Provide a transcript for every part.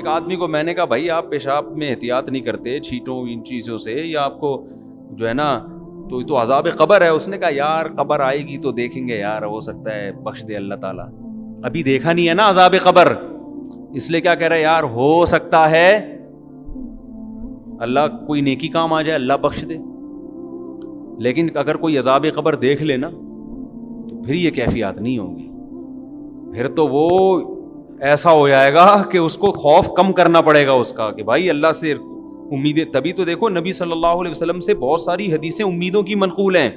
ایک آدمی کو میں نے کہا بھائی آپ پیشاب میں احتیاط نہیں کرتے چھینٹوں ان چیزوں سے, یا آپ کو جو ہے نا تو عذاب قبر ہے. اس نے کہا یار قبر آئے گی تو دیکھیں گے یار, ہو سکتا ہے بخش دے اللہ تعالیٰ, ابھی دیکھا نہیں ہے نا عذاب قبر, اس لیے کیا کہہ رہا ہے یار ہو سکتا ہے اللہ کوئی نیکی کام آ جائے, اللہ بخش دے. لیکن اگر کوئی عذاب قبر دیکھ لے نا تو پھر یہ کیفیات نہیں ہوں گی, پھر تو وہ ایسا ہو جائے گا کہ اس کو خوف کم کرنا پڑے گا اس کا, کہ بھائی اللہ سے امیدیں. تبھی تو دیکھو نبی صلی اللہ علیہ وسلم سے بہت ساری حدیثیں امیدوں کی منقول ہیں.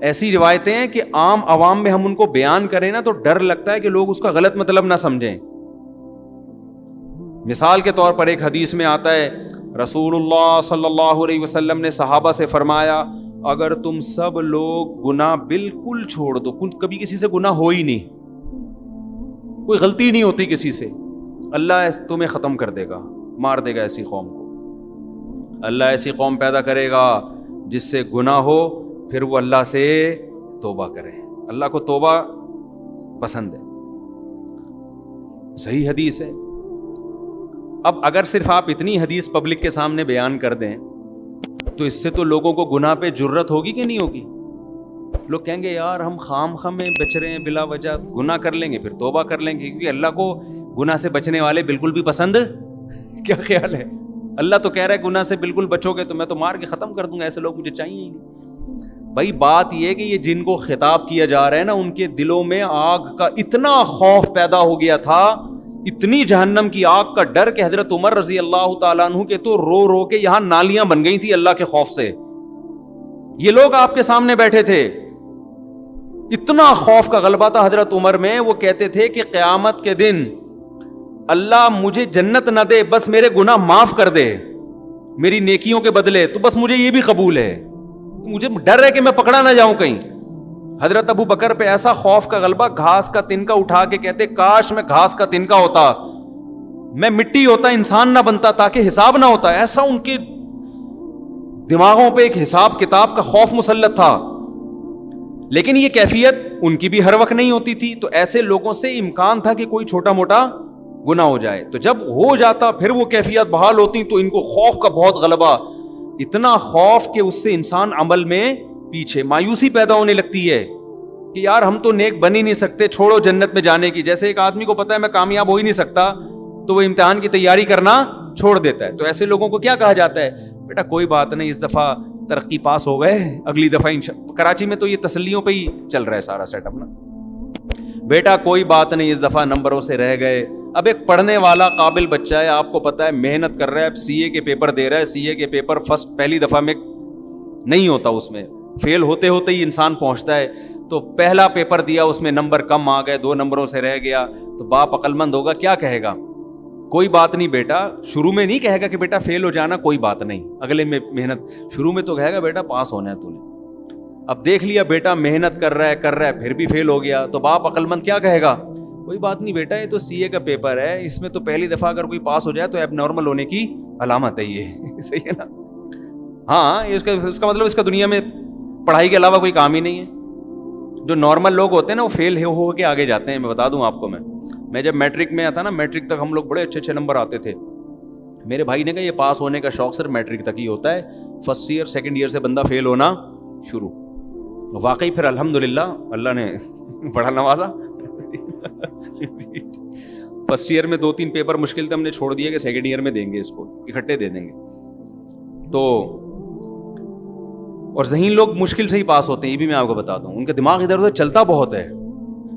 ایسی روایتیں ہیں کہ عام عوام میں ہم ان کو بیان کریں نا تو ڈر لگتا ہے کہ لوگ اس کا غلط مطلب نہ سمجھیں. مثال کے طور پر ایک حدیث میں آتا ہے رسول اللہ صلی اللہ علیہ وسلم نے صحابہ سے فرمایا اگر تم سب لوگ گناہ بالکل چھوڑ دو, کبھی کسی سے گناہ ہو ہی نہیں, کوئی غلطی نہیں ہوتی کسی سے, اللہ تمہیں ختم کر دے گا, مار دے گا ایسی قوم کو. اللہ ایسی قوم پیدا کرے گا جس سے گناہ ہو, پھر وہ اللہ سے توبہ کرے. اللہ کو توبہ پسند ہے, صحیح حدیث ہے. اب اگر صرف آپ اتنی حدیث پبلک کے سامنے بیان کر دیں تو اس سے تو لوگوں کو گناہ پہ جرت ہوگی کہ نہیں ہوگی؟ لوگ کہیں گے یار ہم خام خام میں بچ رہے ہیں بلا وجہ, گناہ کر لیں گے پھر توبہ کر لیں گے, کیونکہ اللہ کو گناہ سے بچنے والے بالکل بھی پسند. کیا خیال ہے؟ اللہ تو کہہ رہا ہے گناہ سے بالکل بچو گے تو میں تو مار کے ختم کر دوں گا, ایسے لوگ مجھے چاہیے ہی نہیں. بھائی بات یہ کہ یہ جن کو خطاب کیا جا رہا ہے نا ان کے دلوں میں آگ کا اتنا خوف پیدا ہو گیا تھا, اتنی جہنم کی آگ کا ڈر کہ حضرت عمر رضی اللہ تعالیٰ عنہ کے تو رو رو کے یہاں نالیاں بن گئی تھی اللہ کے خوف سے. یہ لوگ آپ کے سامنے بیٹھے تھے, اتنا خوف کا غلبہ تھا حضرت عمر میں, وہ کہتے تھے کہ قیامت کے دن اللہ مجھے جنت نہ دے, بس میرے گناہ معاف کر دے میری نیکیوں کے بدلے, تو بس مجھے یہ بھی قبول ہے, مجھے ڈر ہے کہ میں پکڑا نہ جاؤں کہیں. حضرت ابو بکر پہ ایسا خوف کا غلبہ, گھاس کا تنکا اٹھا کے کہتے کاش میں گھاس کا تنکا ہوتا, میں مٹی ہوتا, انسان نہ بنتا تاکہ حساب نہ ہوتا. ایسا ان کے دماغوں پہ ایک حساب کتاب کا خوف مسلط تھا. لیکن یہ کیفیت ان کی بھی ہر وقت نہیں ہوتی تھی, تو ایسے لوگوں سے امکان تھا کہ کوئی چھوٹا موٹا گناہ ہو جائے, تو جب ہو جاتا پھر وہ کیفیت بحال ہوتی تو ان کو خوف کا بہت غلبہ, اتنا خوف کہ اس سے انسان عمل میں پیچھے, مایوسی پیدا ہونے لگتی ہے کہ یار ہم تو نیک بن ہی نہیں سکتے, چھوڑو جنت میں جانے کی. جیسے ایک آدمی کو پتا ہے میں کامیاب ہو ہی نہیں سکتا تو وہ امتحان کی تیاری کرنا چھوڑ دیتا ہے. تو ایسے لوگوں کو کیا کہا جاتا ہے, بیٹا کوئی بات نہیں, اس دفعہ ترقی پاس ہو گئے, اگلی دفعہ کراچی میں تو یہ تسلیوں پہ ہی چل رہا ہے سارا سیٹ اپ نا, بیٹا کوئی بات نہیں اس دفعہ نمبروں سے رہ گئے. اب ایک پڑھنے والا قابل بچہ ہے, آپ کو پتا ہے محنت کر رہا ہے, اب سی اے کے پیپر دے رہا ہے, سی اے کے پیپر فرسٹ پہلی دفعہ میں نہیں ہوتا, اس میں فیل ہوتے ہوتے ہی انسان پہنچتا ہے. تو پہلا پیپر دیا, اس میں نمبر کم آ گئے, 2 نمبروں سے رہ گیا, تو باپ عقل مند ہوگا کیا کہے گا, کوئی بات نہیں بیٹا, شروع میں نہیں کہے گا کہ بیٹا فیل ہو جانا کوئی بات نہیں, اگلے میں محنت, شروع میں تو کہے گا بیٹا پاس ہونا ہے تو نے. اب دیکھ لیا بیٹا محنت کر رہا ہے پھر بھی فیل ہو گیا, تو باپ عقل مند کیا کہے گا, کوئی بات نہیں بیٹا یہ تو سی اے کا پیپر ہے, اس میں تو پہلی دفعہ اگر کوئی پاس ہو جائے تو ایب نارمل ہونے کی علامت ہے یہ. صحیح ہے نا, ہاں اس کا مطلب اس کا دنیا میں پڑھائی کے علاوہ کوئی کام ہی نہیں ہے. جو نارمل لوگ ہوتے ہیں نا وہ فیل ہو کے آگے جاتے ہیں. میں بتا دوں آپ کو, میں جب میٹرک میں آتا نا, میٹرک تک ہم لوگ بڑے اچھے نمبر آتے تھے. میرے بھائی نے کہا یہ پاس ہونے کا شوق صرف میٹرک تک ہی ہوتا ہے, فرسٹ ایئر سیکنڈ ایئر سے بندہ فیل ہونا شروع. واقعی پھر الحمدللہ اللہ نے بڑا نوازا. فرسٹ ایئر میں 2-3 پیپر مشکل تھے, ہم نے چھوڑ دیا کہ سیکنڈ ایئر میں دیں گے, اس کو اکٹھے دے دیں گے. تو اور ذہین لوگ مشکل سے ہی پاس ہوتے ہیں, یہ بھی میں آپ کو بتا دوں, ان کا دماغ ادھر ادھر چلتا بہت ہے.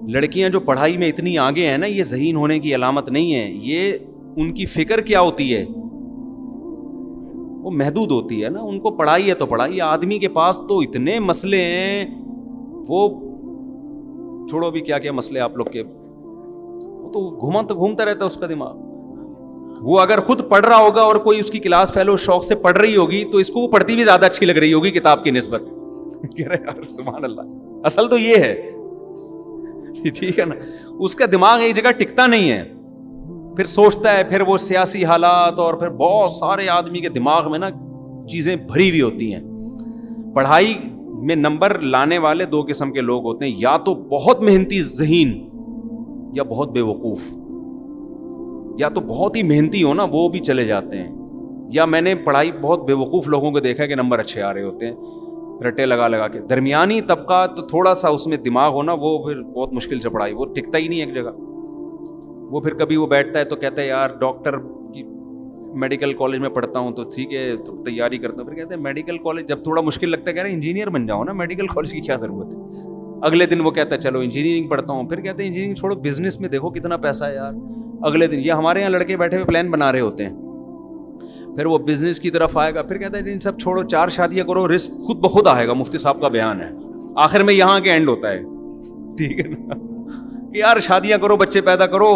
لڑکیاں جو پڑھائی میں اتنی آگے ہیں نا, یہ ذہین ہونے کی علامت نہیں ہے, یہ ان کی فکر کیا ہوتی ہے, وہ محدود ہوتی ہے نا. ان کو پڑھائی ہے تو پڑھائی, آدمی کے پاس تو اتنے مسئلے ہیں, وہ چھوڑو بھی کیا کیا مسئلے آپ لوگ کے, وہ تو گھومتا رہتا ہے اس کا دماغ. وہ اگر خود پڑھ رہا ہوگا اور کوئی اس کی کلاس فیلو شوق سے پڑھ رہی ہوگی تو اس کو وہ پڑھتی بھی زیادہ اچھی لگ رہی ہوگی کتاب کی نسبت. کہہ رہے یار سبحان اللہ, اصل تو یہ ہے, ٹھیک ہے نا. اس کا دماغ ایک جگہ ٹکتا نہیں ہے, پھر سوچتا ہے, پھر وہ سیاسی حالات اور پھر بہت سارے آدمی کے دماغ میں نا چیزیں بھری ہوئی ہوتی ہیں. پڑھائی میں نمبر لانے والے 2 قسم کے لوگ ہوتے ہیں, یا تو بہت محنتی ذہین یا بہت بے وقوف. یا تو بہت ہی محنتی ہو نا وہ بھی چلے جاتے ہیں, یا میں نے پڑھائی بہت بیوقوف لوگوں کو دیکھا ہے کہ نمبر اچھے آ رہے ہوتے ہیں رٹے لگا لگا کے. درمیانی طبقہ تو تھوڑا سا اس میں دماغ ہونا, وہ پھر بہت مشکل سے پڑھائی, وہ ٹکتا ہی نہیں ایک جگہ. وہ پھر کبھی وہ بیٹھتا ہے تو کہتا ہے یار ڈاکٹر کی میڈیکل کالج میں پڑھتا ہوں, تو ٹھیک ہے تو تیاری کرتا ہوں. پھر کہتے ہیں میڈیکل کالج جب تھوڑا مشکل لگتا ہے کہہ رہے ہیں انجینئر بن جاؤ نا, میڈیکل کالج کی کیا ضرورت ہے. اگلے دن وہ کہتا ہے چلو انجینئرنگ پڑھتا ہوں. پھر کہتے ہیں انجینئرنگ چھوڑو, بزنس میں دیکھو کتنا پیسہ ہے یار. اگلے دن یہ ہمارے یہاں لڑکے بیٹھے ہوئے پلان بنا رہے ہوتے ہیں, پھر وہ بزنس کی طرف آئے گا. پھر کہتا ہے ان سب چھوڑو, 4 شادیاں کرو, رزق خود بخود آئے گا. مفتی صاحب کا بیان ہے, آخر میں یہاں کے اینڈ ہوتا ہے. ٹھیک ہے نا کہ یار شادیاں کرو, بچے پیدا کرو,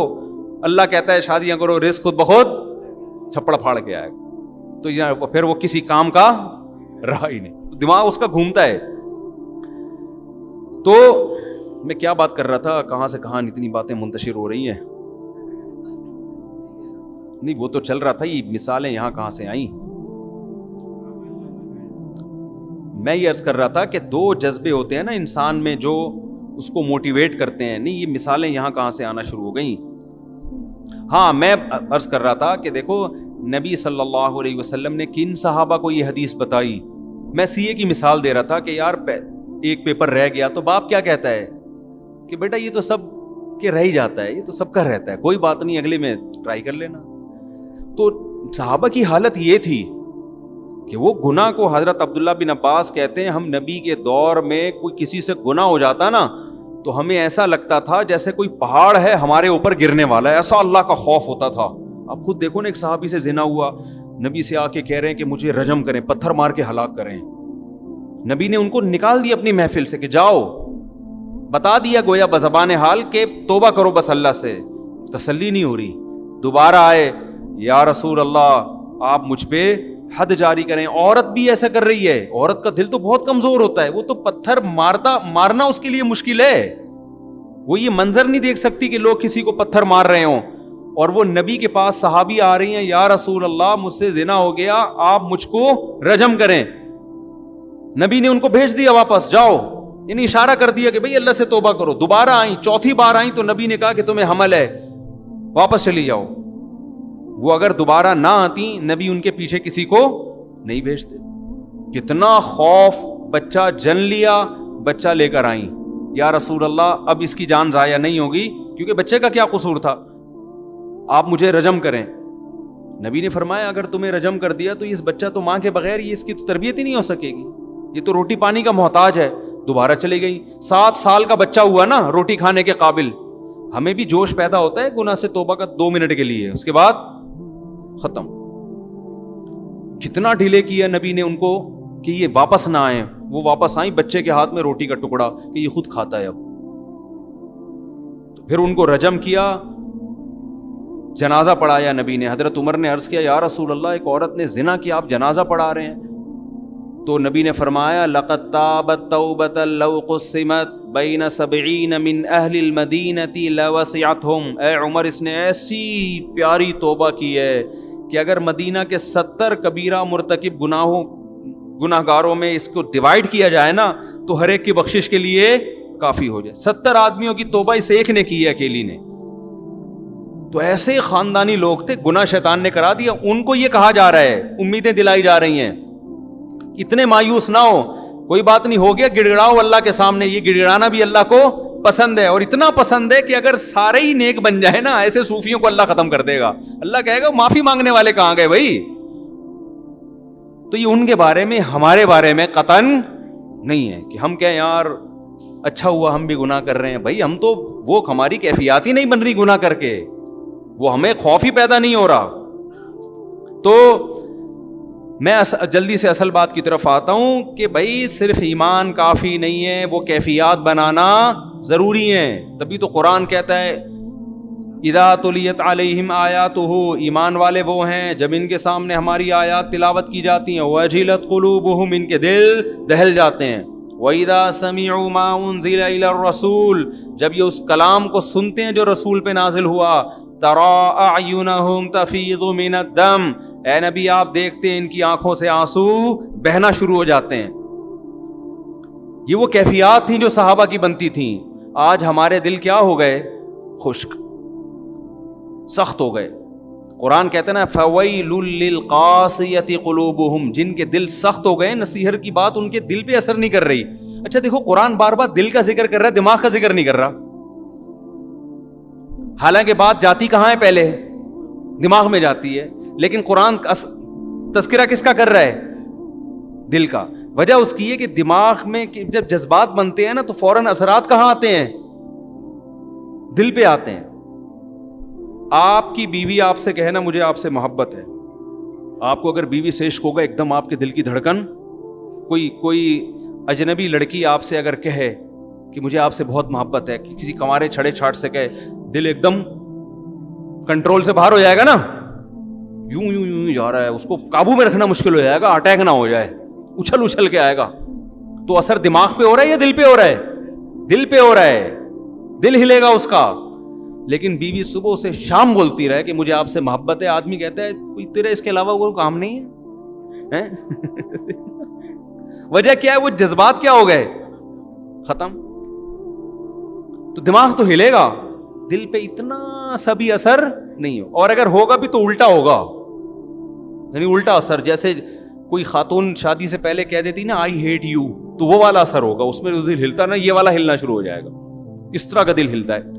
اللہ کہتا ہے شادیاں کرو, رزق خود بخود چھپڑ پھاڑ کے آئے گا. تو یار پھر وہ کسی کام کا رہا ہی نہیں, تو دماغ اس کا گھومتا ہے. تو میں کیا بات کر رہا تھا, کہاں سے کہاں اتنی باتیں منتشر ہو رہی ہیں. نہیں وہ تو چل رہا تھا, یہ مثالیں یہاں کہاں سے آئیں. میں یہ عرض کر رہا تھا کہ 2 جذبے ہوتے ہیں نا انسان میں جو اس کو موٹیویٹ کرتے ہیں. نہیں یہ مثالیں یہاں کہاں سے آنا شروع ہو گئیں. ہاں میں عرض کر رہا تھا کہ دیکھو نبی صلی اللہ علیہ وسلم نے کن صحابہ کو یہ حدیث بتائی. میں سی اے کی مثال دے رہا تھا کہ یار ایک پیپر رہ گیا تو باپ کیا کہتا ہے کہ بیٹا یہ تو سب کہ رہ ہی جاتا ہے, یہ تو سب کا رہتا ہے, کوئی بات نہیں اگلے میں ٹرائی کر لینا. تو صحابہ کی حالت یہ تھی کہ وہ گناہ کو, حضرت عبداللہ بن عباس کہتے ہیں ہم نبی کے دور میں کوئی کسی سے گناہ ہو جاتا نا تو ہمیں ایسا لگتا تھا جیسے کوئی پہاڑ ہے ہمارے اوپر گرنے والا ہے, ایسا اللہ کا خوف ہوتا تھا. اب خود دیکھو نا ایک صحابی سے زنا ہوا, نبی سے آ کے کہہ رہے ہیں کہ مجھے رجم کریں, پتھر مار کے ہلاک کریں. نبی نے ان کو نکال دیا اپنی محفل سے کہ جاؤ, بتا دیا گویا بزبان حال کہ توبہ کرو بس اللہ سے. تسلی نہیں ہو رہی, دوبارہ آئے یا رسول اللہ آپ مجھ پہ حد جاری کریں. عورت بھی ایسا کر رہی ہے, عورت کا دل تو بہت کمزور ہوتا ہے, وہ تو پتھر مارنا اس کے لیے مشکل ہے. وہ یہ منظر نہیں دیکھ سکتی کہ لوگ کسی کو پتھر مار رہے ہوں, اور وہ نبی کے پاس صحابی آ رہی ہیں یا رسول اللہ مجھ سے زنا ہو گیا, آپ مجھ کو رجم کریں. نبی نے ان کو بھیج دیا واپس, جاؤ, یعنی اشارہ کر دیا کہ بھئی اللہ سے توبہ کرو. دوبارہ آئیں, چوتھی بار آئیں تو نبی نے کہا کہ تمہیں حمل ہے, واپس چلی جاؤ. وہ اگر دوبارہ نہ آتی نبی ان کے پیچھے کسی کو نہیں بھیجتے. کتنا خوف, بچہ جن لیا, بچہ لے کر آئیں, یا رسول اللہ اب اس کی جان ضائع نہیں ہوگی کیونکہ بچے کا کیا قصور تھا, آپ مجھے رجم کریں. نبی نے فرمایا اگر تمہیں رجم کر دیا تو اس بچہ تو ماں کے بغیر یہ اس کی تربیت ہی نہیں ہو سکے گی, یہ تو روٹی پانی کا محتاج ہے. دوبارہ چلی گئی, 7 سال کا بچہ ہوا نا روٹی کھانے کے قابل. ہمیں بھی جوش پیدا ہوتا ہے گناہ سے توبہ کا 2 منٹ کے لیے, اس کے بعد ختم. کتنا ڈیلے کیا نبی نے ان کو کہ یہ واپس نہ آئیں. وہ واپس آئیں, بچے کے ہاتھ میں روٹی کا ٹکڑا کہ یہ خود کھاتا ہے اب. تو پھر ان کو رجم کیا, جنازہ پڑھایا نبی نے. حضرت عمر نے عرض کیا یا رسول اللہ ایک عورت نے زنا کیا, آپ جنازہ پڑھا رہے ہیں. تو نبی نے فرمایا لقد تابت توبۃ لو قسمت بین 70 من اہل المدینہ لوسعتهم. اے عمر اس نے ایسی پیاری توبہ کی ہے کہ اگر مدینہ کے 70 کبیرہ مرتکب گناہ گاروں میں اس کو ڈیوائیڈ کیا جائے نا تو ہر ایک کی بخشش کے لیے کافی ہو جائے. 70 آدمیوں کی توبہ اس ایک نے کی ہے, اکیلی نے. تو ایسے خاندانی لوگ تھے, گناہ شیطان نے کرا دیا. ان کو یہ کہا جا رہا ہے, امیدیں دلائی جا رہی ہیں, اتنے مایوس نہ ہو, کوئی بات نہیں, ہو گیا, گڑگڑاؤ اللہ کے سامنے. یہ گڑگڑانا بھی اللہ کو پسند ہے, اور اتنا پسند ہے کہ اگر سارے ہی نیک بن جائے نا, ایسے صوفیوں کو اللہ ختم کر دے گا. اللہ کہے گا معافی مانگنے والے کہاں گئے بھائی. تو یہ ان کے بارے میں, ہمارے بارے میں قطعاً نہیں ہے کہ ہم کہیں یار اچھا ہوا ہم بھی گناہ کر رہے ہیں. بھائی ہم تو, وہ ہماری کیفیات ہی نہیں بن رہی گناہ کر کے, وہ ہمیں خوف ہی پیدا نہیں ہو رہا. تو میں جلدی سے اصل بات کی طرف آتا ہوں کہ بھائی صرف ایمان کافی نہیں ہے, وہ کیفیات بنانا ضروری ہے. تبھی تو قرآن کہتا ہے اذا تلیت علیہم آیاتہ, ایمان والے وہ ہیں جب ان کے سامنے ہماری آیات تلاوت کی جاتی ہیں, وجلت قلوبہم, ان کے دل دہل جاتے ہیں. وَإِذَا سَمِعُوا مَا أُنزِلَ إِلَى الرَّسُولِ, جب یہ اس کلام کو سنتے ہیں جو رسول پہ نازل ہوا. تَرَىٰ أَعْيُنَهُمْ تَفِيضُ مِنَ الدَّمِ, اے نبی آپ دیکھتے ہیں ان کی آنکھوں سے آنسو بہنا شروع ہو جاتے ہیں. یہ وہ کیفیات تھیں جو صحابہ کی بنتی تھیں. آج ہمارے دل کیا ہو گئے, خشک, سخت ہو گئے. قرآن کہتے ہیں نا فویل للقاسیۃ قلوبہم، جن کے دل سخت ہو گئے، نصیحت کی بات ان کے دل پہ اثر نہیں کر رہی. اچھا دیکھو قرآن بار بار دل کا ذکر کر رہا ہے، دماغ کا ذکر نہیں کر رہا. حالانکہ بات جاتی کہاں ہے؟ پہلے دماغ میں جاتی ہے، لیکن قرآن تذکرہ کس کا کر رہا ہے؟ دل کا. وجہ اس کی ہے کہ دماغ میں جب جذبات بنتے ہیں نا تو فوراً اثرات کہاں آتے ہیں؟ دل پہ آتے ہیں. آپ کی بیوی آپ سے کہے نا مجھے آپ سے محبت ہے، آپ کو اگر بیوی سے عشق ہوگا، ایک دم آپ کے دل کی دھڑکن، کوئی اجنبی لڑکی آپ سے اگر کہے کہ مجھے آپ سے بہت محبت ہے، کسی کنوارے چھڑے چھاٹ سے کہے، دل ایک دم کنٹرول سے باہر ہو جائے گا نا، یوں یوں یوں جا رہا ہے، اس کو قابو میں رکھنا مشکل ہو جائے گا، اٹیک نہ ہو جائے، اچھل اچھل کے آئے گا. تو اثر دماغ پہ ہو رہا ہے یا دل پہ ہو رہا ہے؟ دل پہ ہو رہا ہے، دل ہلے گا اس کا. لیکن بیوی صبح سے شام بولتی رہے کہ مجھے آپ سے محبت ہے، آدمی کہتا ہے کوئی تیرے اس کے علاوہ کوئی کام نہیں ہے. وجہ کیا ہے؟ وہ جذبات کیا ہو گئے؟ ختم. تو دماغ تو ہلے گا، دل پہ اتنا سا بھی اثر نہیں ہو. اور اگر ہوگا بھی تو الٹا ہوگا، یعنی الٹا اثر. جیسے کوئی خاتون شادی سے پہلے کہہ دیتی نا آئی ہیٹ یو، تو وہ والا اثر ہوگا، اس میں دل ہلتا نا، یہ والا ہلنا شروع ہو جائے گا. اس طرح کا دل ہلتا ہے.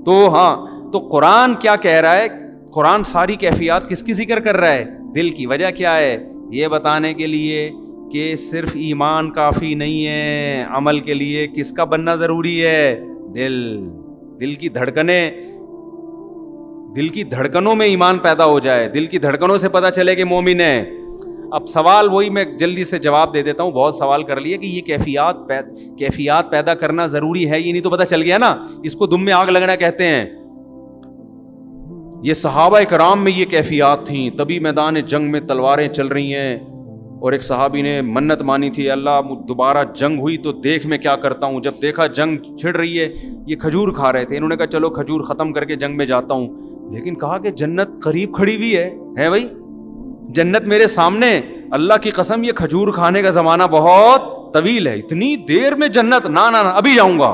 تو ہاں، تو قرآن کیا کہہ رہا ہے؟ قرآن ساری کیفیات کس کی ذکر کر رہا ہے؟ دل کی. وجہ کیا ہے؟ یہ بتانے کے لیے کہ صرف ایمان کافی نہیں ہے، عمل کے لیے کس کا بننا ضروری ہے؟ دل کی دھڑکنیں، دل کی دھڑکنوں میں ایمان پیدا ہو جائے، دل کی دھڑکنوں سے پتہ چلے کہ مومن ہے. اب سوال وہی میں جلدی سے جواب دے دیتا ہوں، بہت سوال کر لیے کہ یہ کیفیات پیدا کرنا ضروری ہے، یہ نہیں تو پتہ چل گیا نا. اس کو دم میں آگ لگنا کہتے ہیں. یہ صحابہ کرام میں یہ کیفیات تھیں، تبھی میدان جنگ میں تلواریں چل رہی ہیں. اور ایک صحابی نے منت مانی تھی، اللہ دوبارہ جنگ ہوئی تو دیکھ میں کیا کرتا ہوں. جب دیکھا جنگ چھڑ رہی ہے، یہ کھجور کھا رہے تھے، انہوں نے کہا چلو کھجور ختم کر کے جنگ میں جاتا ہوں. لیکن کہا کہ جنت قریب کھڑی ہوئی ہے بھائی، جنت میرے سامنے، اللہ کی قسم یہ کھجور کھانے کا زمانہ بہت طویل ہے، اتنی دیر میں جنت؟ نہ ابھی جاؤں گا.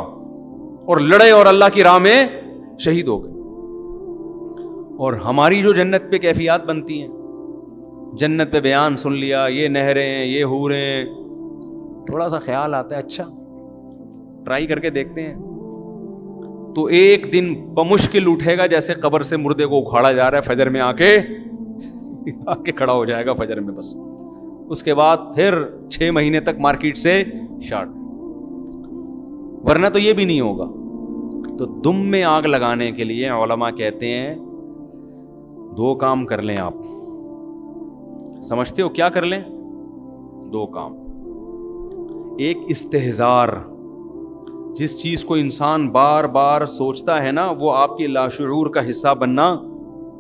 اور لڑے اور اللہ کی راہ میں شہید ہو گئے. اور ہماری جو جنت پہ کیفیات بنتی ہیں، جنت پہ بیان سن لیا، یہ نہریں، یہ حوریں، تھوڑا سا خیال آتا ہے اچھا ٹرائی کر کے دیکھتے ہیں، تو ایک دن بمشکل اٹھے گا جیسے قبر سے مردے کو اکھاڑا جا رہا ہے، فجر میں آ کے کھڑا ہو جائے گا فجر میں. بس اس کے بعد پھر 6 مہینے تک مارکیٹ سے شارٹ، ورنہ تو یہ بھی نہیں ہوگا. تو دم میں آگ لگانے کے لیے علماء کہتے ہیں 2 کام کر لیں. آپ سمجھتے ہو کیا کر لیں؟ 2 کام. ایک استحضار، جس چیز کو انسان بار بار سوچتا ہے نا، وہ آپ کے لاشعور کا حصہ بننا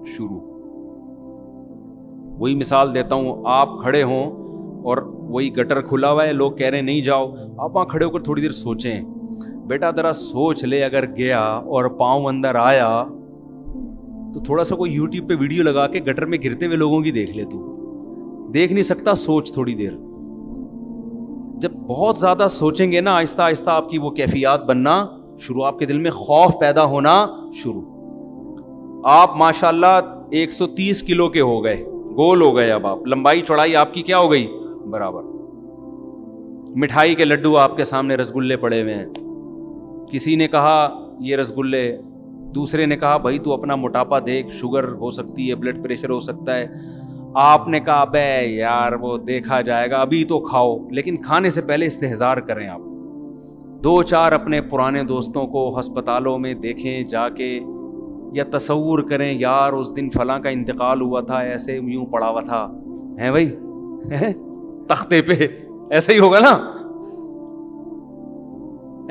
شروع. وہی مثال دیتا ہوں، آپ کھڑے ہوں اور وہی گٹر کھلا ہوا ہے، لوگ کہہ رہے ہیں نہیں جاؤ، آپ وہاں کھڑے ہو کر تھوڑی دیر سوچیں. بیٹا ذرا سوچ لے، اگر گیا اور پاؤں اندر آیا تو تھوڑا سا کوئی یوٹیوب پہ ویڈیو لگا کے گٹر میں گرتے ہوئے لوگوں کی دیکھ لے. تو دیکھ نہیں سکتا، سوچ تھوڑی دیر. جب بہت زیادہ سوچیں گے نا، آہستہ آہستہ آپ کی وہ کیفیات بننا شروع، آپ کے دل میں خوف پیدا ہونا شروع. آپ ماشاءاللہ 130 کلو کے ہو گئے، گول ہو گئے. اب آپ لمبائی چوڑائی آپ کی کیا ہو گئی؟ برابر. مٹھائی کے لڈو آپ کے سامنے رسگلے پڑے ہوئے ہیں. کسی نے کہا یہ رسگلے، دوسرے نے کہا بھائی تو اپنا موٹاپا دیکھ، شوگر ہو سکتی ہے، بلڈ پریشر ہو سکتا ہے. آپ نے کہا بے یار وہ دیکھا جائے گا، ابھی تو کھاؤ. لیکن کھانے سے پہلے استحضار کریں. آپ 2-4 اپنے پرانے دوستوں کو ہسپتالوں میں دیکھیں جا کے، یا تصور کریں یار اس دن فلاں کا انتقال ہوا تھا، ایسے یوں پڑا ہوا تھا ہے بھائی تختے پہ، ایسے ہی ہوگا نا،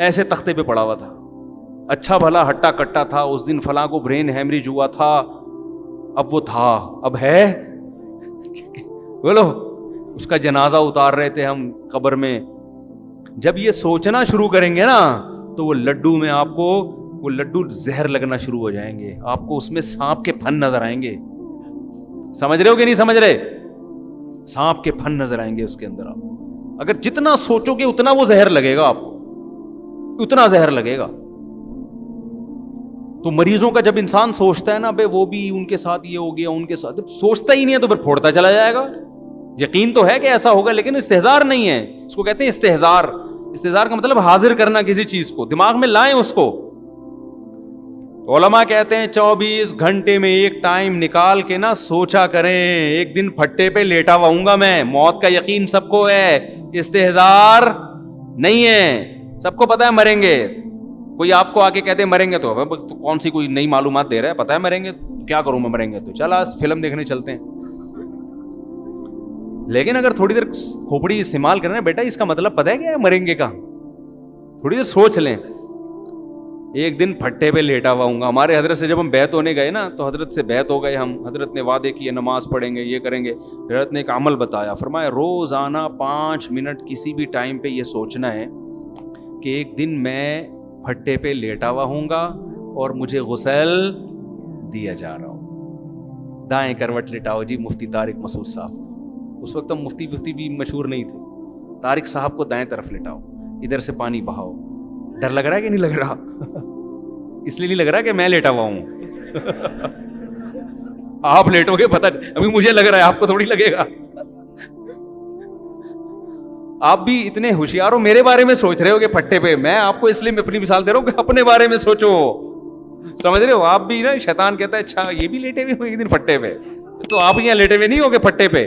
ایسے تختے پہ پڑا ہوا تھا، اچھا بھلا ہٹا کٹا تھا، اس دن فلاں کو برین ہیمریج ہوا تھا، اب وہ تھا، اب ہے بولو. اس کا جنازہ اتار رہے تھے ہم قبر میں. جب یہ سوچنا شروع کریں گے نا تو وہ لڈو میں آپ کو وہ لڈو زہر لگنا شروع ہو جائیں گے. آپ کو اس میں سانپ کے پھن نظر آئیں گے. سمجھ رہے ہو کہ نہیں سمجھ رہے؟ سانپ کے پھن نظر آئیں گے اس کے اندر. آپ اگر جتنا سوچو گے اتنا وہ زہر لگے گا، آپ کو اتنا زہر لگے گا. تو مریضوں کا جب انسان سوچتا ہے نا بے وہ بھی ان کے ساتھ یہ ہو گیا، ان کے ساتھ، جب سوچتا ہی نہیں ہے تو پھر پھوڑتا چلا جائے گا. یقین تو ہے کہ ایسا ہوگا لیکن استحضار نہیں ہے. اس کو کہتے ہیں استحضار. استحضار کا مطلب حاضر کرنا کسی چیز کو، دماغ میں لائیں اس کو. علماء کہتے ہیں 24 گھنٹے میں ایک ٹائم نکال کے نا سوچا کریں. ایک دن پھٹے پہ لیٹا ہوا ہوں گا میں، موت کا یقین سب کو ہے، استحضار نہیں ہے. سب کو پتا ہے مریں گے. کوئی آپ کو آ کے کہتے ہیں مریں گے تو کون سی کوئی نئی معلومات دے رہا ہے؟ پتا ہے مریں گے، کیا کروں میں مریں گے تو چل آج فلم دیکھنے چلتے ہیں. لیکن اگر تھوڑی دیر کھوپڑی استعمال کرنا بیٹا، اس کا مطلب پتا ہے کیا ہے مریں گے کا؟ تھوڑی دیر سوچ لیں. ایک دن پھٹے پہ لیٹا ہوا ہوں گا. ہمارے حضرت سے جب ہم بیعت ہونے گئے نا تو حضرت سے بیعت ہو گئے ہم. حضرت نے وعدے کیے نماز پڑھیں گے، یہ کریں گے. حضرت نے ایک عمل بتایا، فرمایا روزانہ 5 منٹ کسی بھی ٹائم پہ یہ سوچنا ہے کہ ایک دن میں پھٹے پہ لیٹا ہوا ہوں گا اور مجھے غسل دیا جا رہا ہوں. دائیں کروٹ لٹاؤ جی مفتی طارق مسعود صاحب. اس وقت ہم مفتی بھی مشہور نہیں تھے. طارق صاحب کو دائیں طرف لٹاؤ، ادھر سے پانی بہاؤ. ڈر لگ رہا ہے کہ نہیں لگ رہا؟ اس لیے نہیں لگ رہا کہ میں لیٹا ہوا ہوں. آپ لیٹو گے پتہ، ابھی مجھے لگ رہا ہے، آپ کو تھوڑی لگے گا. آپ بھی اتنے ہوشیار ہو، میرے بارے میں سوچ رہے ہو کہ پھٹے پہ. میں آپ کو اس لیے میں اپنی مثال دے رہا ہوں کہ اپنے بارے میں سوچو. سمجھ رہے ہو؟ آپ بھی نا شیطان کہتا ہے اچھا یہ بھی لیٹے ہوئے ایک دن پھٹے پہ، تو آپ یہاں لیٹے ہوئے نہیں ہو گے پھٹے پہ.